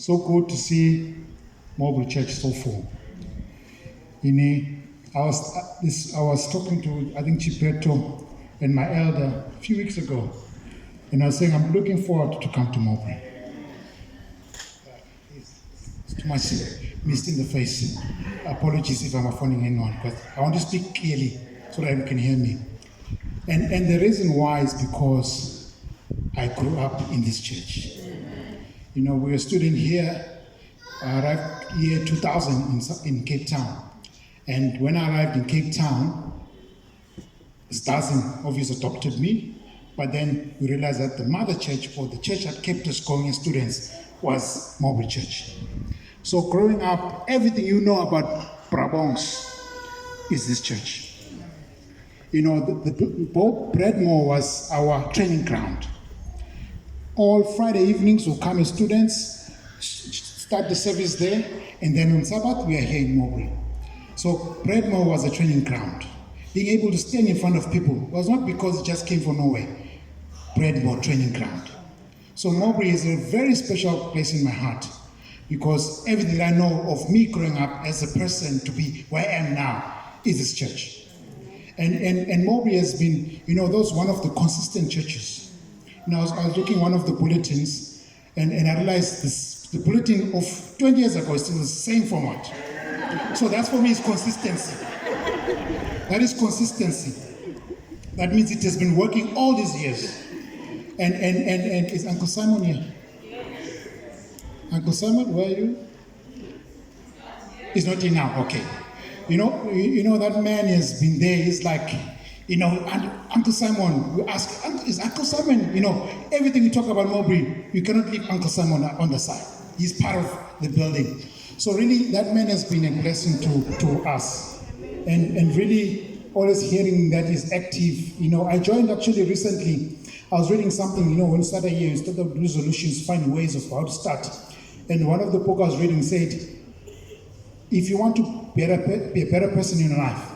So good to see Mowbray Church so full. I was talking to, I think, Chipeto and my elder a few weeks ago, and I was saying, I'm looking forward to come to Mowbray. It's too much mist in the face. Apologies if I'm offending anyone, but I want to speak clearly so that everyone can hear me. And the reason why is because I grew up in this church. You know, we were a student here. I arrived year 2000 in Cape Town. And when I arrived in Cape Town, Stassen obviously adopted me, but then we realized that the mother church, or the church that kept us going as students, was Mowbray Church. So growing up, everything you know about Brabants is this church. You know, both Bradmore was our training ground. All Friday evenings we'll come as students, start the service there, and then on Sabbath we are here in Mowbray. So Bradmore was a training ground. Being able to stand in front of people was not because it just came from nowhere. Bradmore training ground. So Mowbray is a very special place in my heart because everything that I know of me growing up as a person to be where I am now is this church. And Mowbray has been, you know, those one of the consistent churches. You know, I was looking at one of the bulletins and I realized the bulletin of 20 years ago is still the same format. So that's for me is consistency. That is consistency. That means it has been working all these years. And is Uncle Simon here? Uncle Simon, where are you? He's not here now, okay. You know that man has been there. He's like, you know, Uncle Simon, we ask, is Uncle Simon, you know, everything we talk about Mowbray, you cannot leave Uncle Simon on the side. He's part of the building. So really, that man has been a blessing to us. And really, always hearing that he's active. You know, I joined actually recently. I was reading something, you know, when you start a year, you start up resolutions, find ways of how to start. And one of the books I was reading said, if you want to be a better person in your life,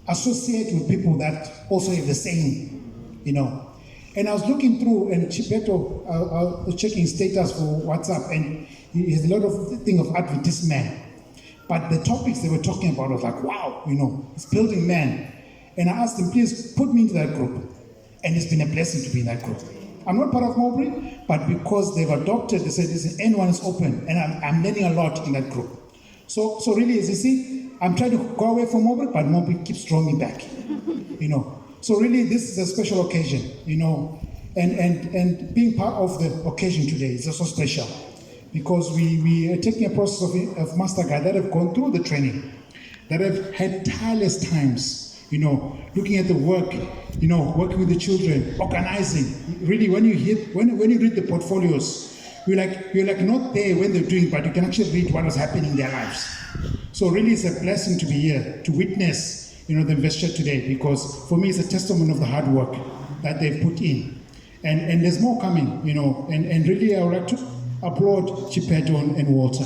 associate with people that also have the same, you know. And I was looking through, and Chipeto, I was checking status for WhatsApp, and he has a lot of thing of advertisement. But the topics they were talking about, I was like, wow, you know, it's building man. And I asked him, please put me into that group. And it's been a blessing to be in that group. I'm not part of Mowbray, but because they've adopted, they said, listen, anyone is open, and I'm learning a lot in that group. So really, as you see, I'm trying to go away from Mowbray, but Mowbray keeps drawing me back, you know. So really, this is a special occasion, you know, and being part of the occasion today is also special because we are taking a process of master guide that have gone through the training, that have had tireless times, you know, looking at the work, you know, working with the children, organizing. Really, when you read the portfolios, you're like not there when they're doing, but you can actually read what was happening in their lives. So really, it's a blessing to be here to witness, you know, the Investiture today, because for me, it's a testament of the hard work that they've put in, and there's more coming, you know, and really, I would like to applaud Chipeto and Walter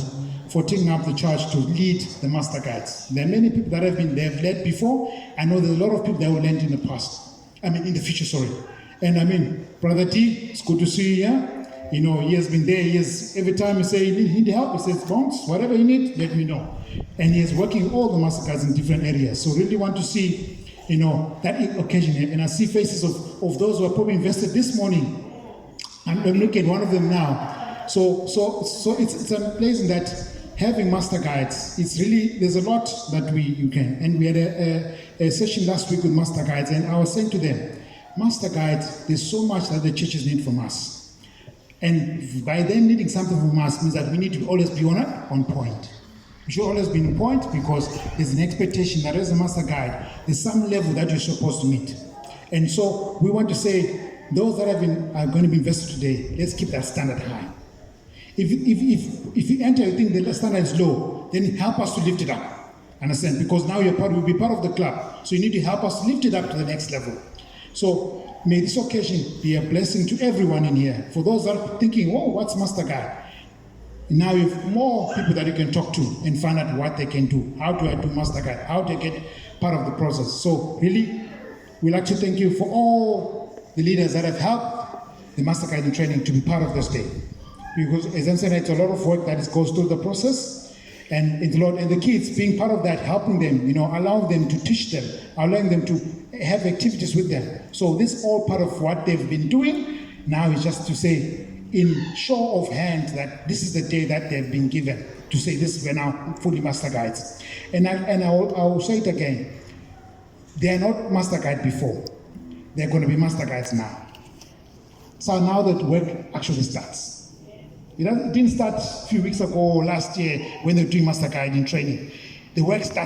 for taking up the charge to lead the master guides. There are many people that they've led before. I know there's a lot of people that will lead in the past. In the future, sorry. And Brother T, it's good to see you here. You know, he has been there. Every time you say you need help, he says, Bones, whatever you need, let me know. And he is working all the master guides in different areas. So really want to see, you know, that occasion. And I see faces of those who are probably invested this morning. I'm looking at one of them now. So it's amazing that having master guides, it's really, there's a lot that you can. And we had a session last week with master guides, and I was saying to them, master guides, there's so much that the churches need from us. And by them needing something from us means that we need to always be on point. We should always be on point because there's an expectation that as a master guide, there's some level that you're supposed to meet. And so we want to say, those that are going to be invested today, let's keep that standard high. If you enter, you think the standard is low, then help us to lift it up. Understand? Because now you'll be part of the club. So you need to help us lift it up to the next level. So may this occasion be a blessing to everyone in here. For those that are thinking, oh, what's master guide? Now you have more people that you can talk to and find out what they can do. How do I do master guide? How do I get part of the process? So really, we'd like to thank you for all the leaders that have helped the master guide in training to be part of this day. because as I said, it's a lot of work that goes through the process, and it's a lot, and the kids being part of that, helping them, allowing them to teach them, allowing them to have activities with them. So this is all part of what they've been doing. Now is just to say, in show of hands, that this is the day that they've been given to say this, we're now fully master guides. And I will say it again. They are not master guide before. They're going to be master guides now. So now that work actually starts. It didn't start a few weeks ago or last year when they were doing master guiding training. The work starts